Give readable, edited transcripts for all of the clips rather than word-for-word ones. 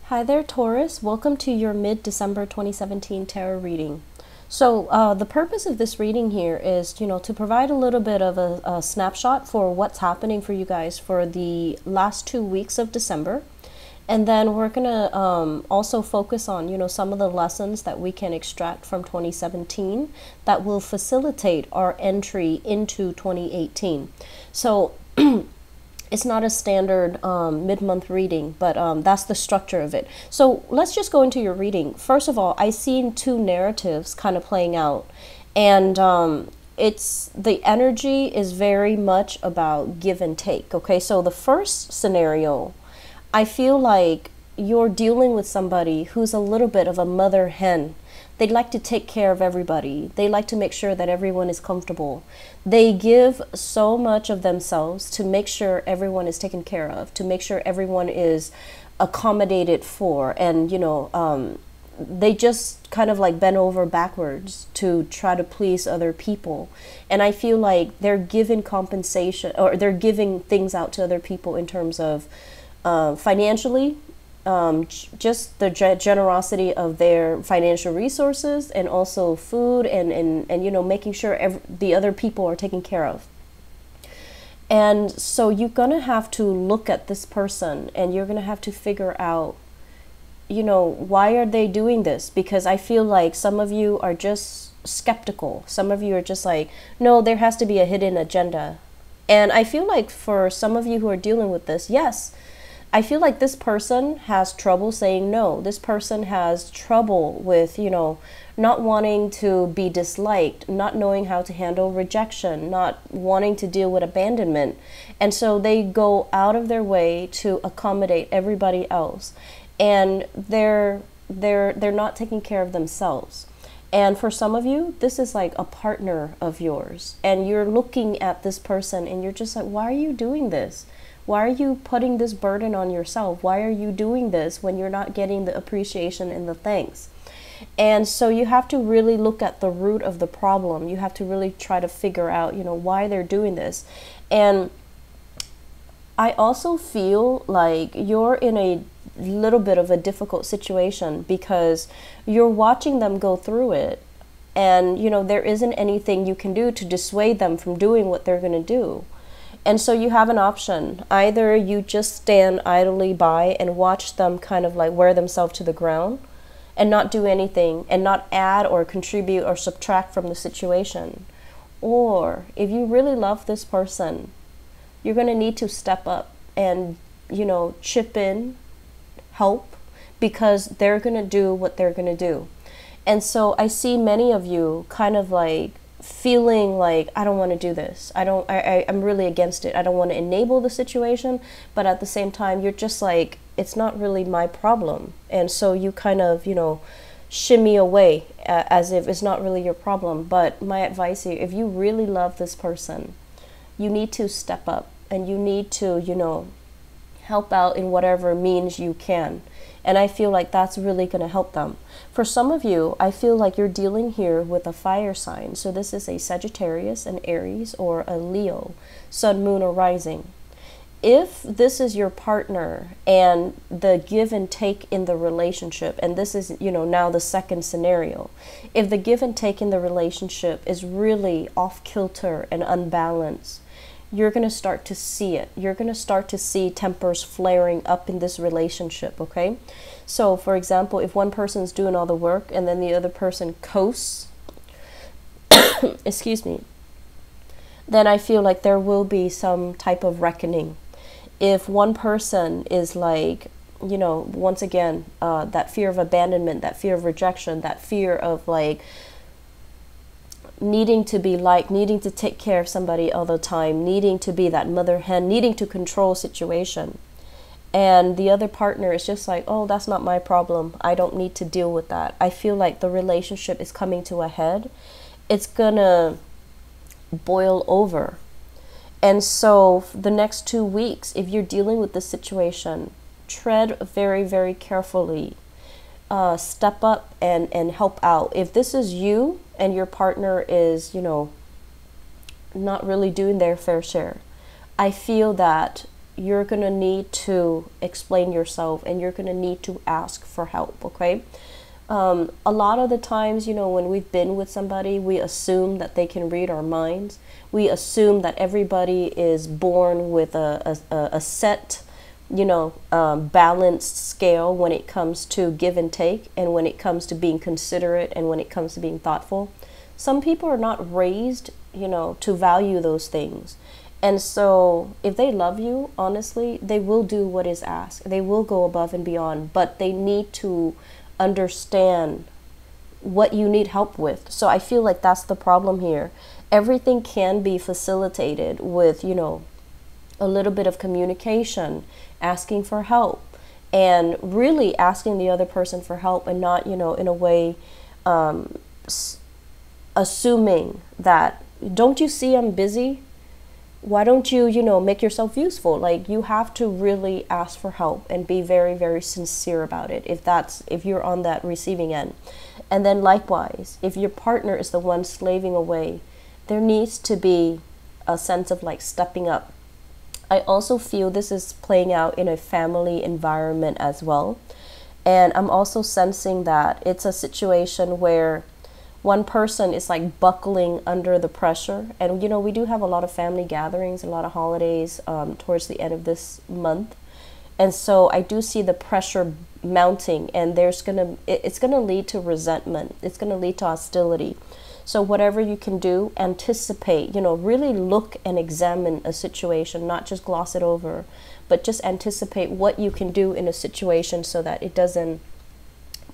Hi there, Taurus. Welcome to your mid-December 2017 tarot reading. So the purpose of this reading here is, to provide a little bit of a snapshot for what's happening for you guys for the last 2 weeks of December. And then we're going to also focus on, some of the lessons that we can extract from 2017 that will facilitate our entry into 2018. So it's not a standard mid-month reading, but that's the structure of it. So let's just go into your reading. First of all, I see two narratives kind of playing out, and it's the energy is very much about give and take. Okay, so the first scenario, I feel like you're dealing with somebody who's a little bit of a mother hen. They like to take care of everybody. They like to make sure that everyone is comfortable. They give so much of themselves to make sure everyone is taken care of, to make sure everyone is accommodated for, and they just kind of like bend over backwards to try to please other people. And I feel like they're giving compensation, or they're giving things out to other people in terms of financially, just the generosity of their financial resources, and also food, and making sure the other people are taken care of. And so you're gonna have to look at this person, and you're gonna have to figure out, why are they doing this? Because I feel like some of you are just skeptical. Some of you are just like, no, there has to be a hidden agenda. And I feel like for some of you who are dealing with this, yes, I feel like this person has trouble saying no. This person has trouble with, not wanting to be disliked, not knowing how to handle rejection, not wanting to deal with abandonment. And so they go out of their way to accommodate everybody else. And they're not taking care of themselves. And for some of you, this is like a partner of yours. And you're looking at this person and you're just like, why are you doing this? Why are you putting this burden on yourself? Why are you doing this when you're not getting the appreciation and the thanks? And so you have to really look at the root of the problem. You have to really try to figure out, why they're doing this. And I also feel like you're in a little bit of a difficult situation because you're watching them go through it. And, there isn't anything you can do to dissuade them from doing what they're going to do. And so you have an option. Either you just stand idly by and watch them kind of like wear themselves to the ground and not do anything and not add or contribute or subtract from the situation. Or if you really love this person, you're going to need to step up and, chip in, help, because they're going to do what they're going to do. And so I see many of you kind of like feeling like, I don't want to do this. I'm really against it. I don't want to enable the situation, but at the same time, you're just like, it's not really my problem. And so you kind of, shimmy away as if it's not really your problem. But my advice here, if you really love this person, you need to step up and you need to, help out in whatever means you can. And I feel like that's really going to help them. For some of you, I feel like you're dealing here with a fire sign. So this is a Sagittarius, an Aries, or a Leo, Sun, Moon, or Rising. If this is your partner and the give and take in the relationship, and this is, now the second scenario, if the give and take in the relationship is really off kilter and unbalanced, you're going to start to see it. You're going to start to see tempers flaring up in this relationship, okay? So, for example, if one person's doing all the work and then the other person coasts, excuse me, then I feel like there will be some type of reckoning. If one person is like, once again, that fear of abandonment, that fear of rejection, that fear of like, needing to be liked, needing to take care of somebody all the time, needing to be that mother hen, needing to control situation. And the other partner is just like, oh, that's not my problem. I don't need to deal with that. I feel like the relationship is coming to a head. It's gonna boil over. And so the next 2 weeks, if you're dealing with this situation, tread very, very carefully. Step up and help out. If this is you and your partner is, not really doing their fair share, I feel that you're going to need to explain yourself, and you're going to need to ask for help, okay? A lot of the times, when we've been with somebody, we assume that they can read our minds. We assume that everybody is born with a set, balanced scale when it comes to give and take, and when it comes to being considerate, and when it comes to being thoughtful. Some people are not raised, to value those things. And so if they love you, honestly, they will do what is asked. They will go above and beyond, but they need to understand what you need help with. So I feel like that's the problem here. Everything can be facilitated with, a little bit of communication, asking for help, and really asking the other person for help, and not, in a way, assuming that, don't you see I'm busy? Why don't you, make yourself useful? Like, you have to really ask for help and be very, very sincere about it if you're on that receiving end. And then likewise, if your partner is the one slaving away, there needs to be a sense of like stepping up. I also feel this is playing out in a family environment as well. And I'm also sensing that it's a situation where one person is like buckling under the pressure. And, we do have a lot of family gatherings, a lot of holidays towards the end of this month. And so I do see the pressure mounting, and it's going to lead to resentment. It's going to lead to hostility. So whatever you can do, anticipate, really look and examine a situation, not just gloss it over, but just anticipate what you can do in a situation so that it doesn't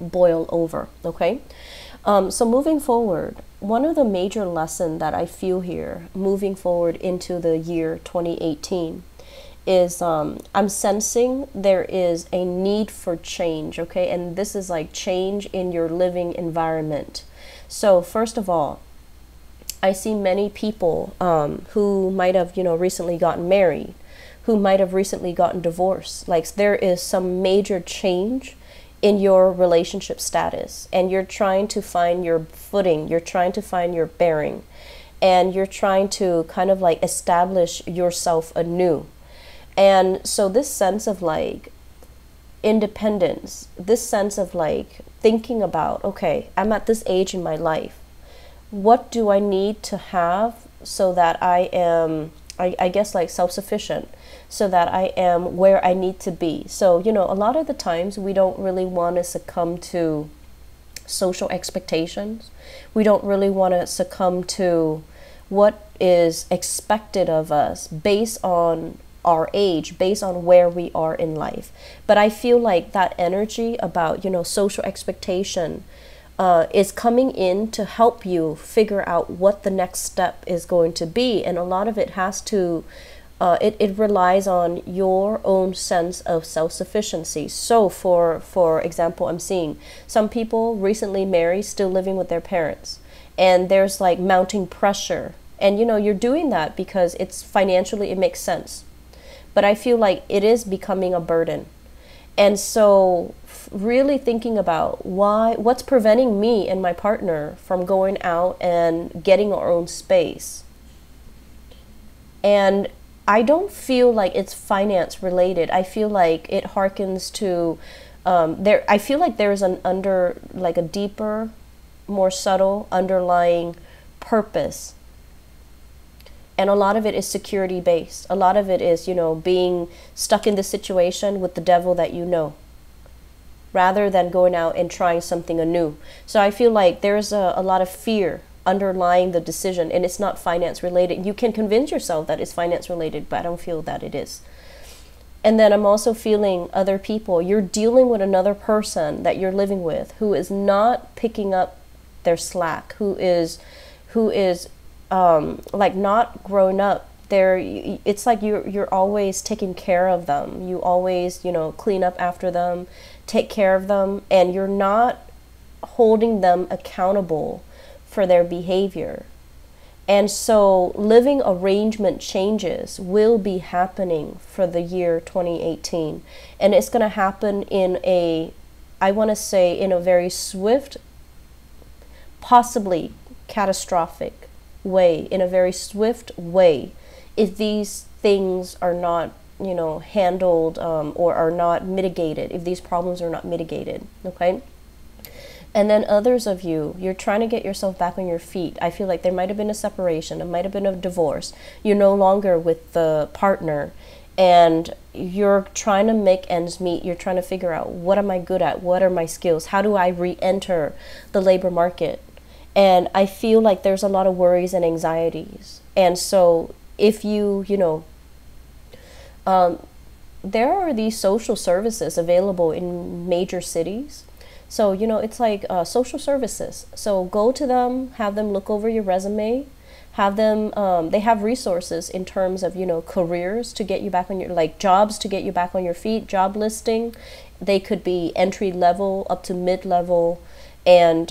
boil over, okay? So moving forward, one of the major lessons that I feel here, moving forward into the year 2018, is I'm sensing there is a need for change, okay? And this is like change in your living environment. So first of all, I see many people who might have, recently gotten married, who might have recently gotten divorced. Like, there is some major change in your relationship status, and you're trying to find your footing, you're trying to find your bearing, and you're trying to kind of like establish yourself anew. And so this sense of like independence, this sense of like thinking about, okay, I'm at this age in my life, what do I need to have so that I am, I guess, like self-sufficient, so that I am where I need to be. So, a lot of the times we don't really want to succumb to social expectations. We don't really want to succumb to what is expected of us based on our age, based on where we are in life. But I feel like that energy about, social expectation is coming in to help you figure out what the next step is going to be. And a lot of it has to it relies on your own sense of self-sufficiency. So for example, I'm seeing some people recently married, still living with their parents, and there's like mounting pressure. And you're doing that because it's financially, it makes sense. But I feel like it is becoming a burden. And so really thinking about what's preventing me and my partner from going out and getting our own space. And I don't feel like it's finance related. I feel like it harkens to I feel like there's a deeper, more subtle underlying purpose. And a lot of it is security based. A lot of it is, being stuck in this situation with the devil that rather than going out and trying something anew. So I feel like there's a lot of fear underlying the decision, and it's not finance related. You can convince yourself that it's finance related, but I don't feel that it is. And then I'm also feeling other people. You're dealing with another person that you're living with who is not picking up their slack, who is like not grown up. It's like you're always taking care of them. You always, clean up after them, take care of them, and you're not holding them accountable for their behavior. And so living arrangement changes will be happening for the year 2018. And it's going to happen in a very swift, possibly catastrophic way, in a very swift way, if these things are not you know, handled, or are not mitigated, if these problems are not mitigated, okay? And then others of you, you're trying to get yourself back on your feet. I feel like there might have been a separation, it might have been a divorce. You're no longer with the partner, and you're trying to make ends meet. You're trying to figure out, what am I good at? What are my skills? How do I re-enter the labor market? And I feel like there's a lot of worries and anxieties. And so if you know, there are these social services available in major cities. So, you know, it's like social services. So go to them, have them look over your resume, have them, they have resources in terms of, you know, careers to get you back on your, like jobs to get you back on your feet, job listing. They could be entry level up to mid-level. And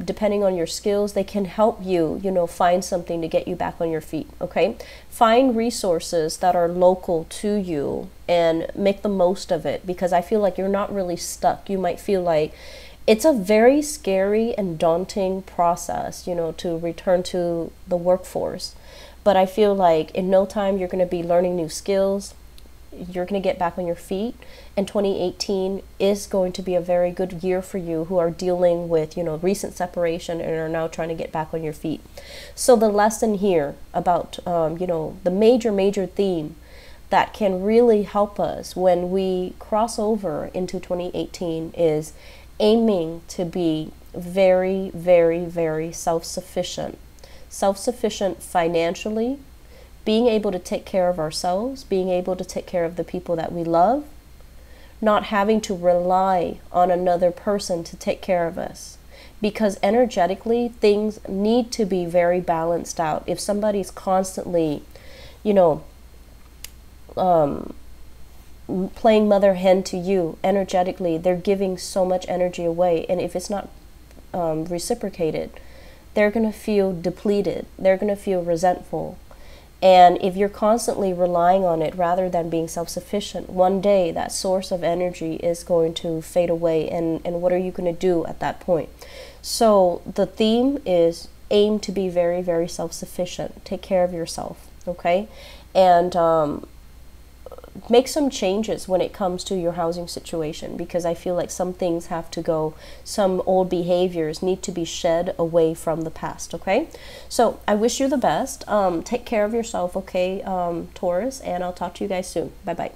depending on your skills, they can help you, you know, find something to get you back on your feet, okay? Find resources that are local to you and make the most of it, because I feel like you're not really stuck. You might feel like it's a very scary and daunting process, you know, to return to the workforce. But I feel like in no time you're going to be learning new skills. You're going to get back on your feet, and 2018 is going to be a very good year for you who are dealing with, you know, recent separation and are now trying to get back on your feet. So the lesson here about, you know, the major theme that can really help us when we cross over into 2018 is aiming to be very self-sufficient. Self-sufficient financially, being able to take care of ourselves, being able to take care of the people that we love, not having to rely on another person to take care of us. Because energetically, things need to be very balanced out. If somebody's constantly, you know, playing mother hen to you, energetically, they're giving so much energy away. And if it's not reciprocated, they're going to feel depleted. They're going to feel resentful. And if you're constantly relying on it rather than being self-sufficient, one day that source of energy is going to fade away. And what are you going to do at that point? So the theme is aim to be very self-sufficient. Take care of yourself, okay? And make some changes when it comes to your housing situation, because I feel like some things have to go. Some old behaviors need to be shed away from the past, okay? So I wish you the best. Take care of yourself, okay, Taurus, and I'll talk to you guys soon. Bye-bye.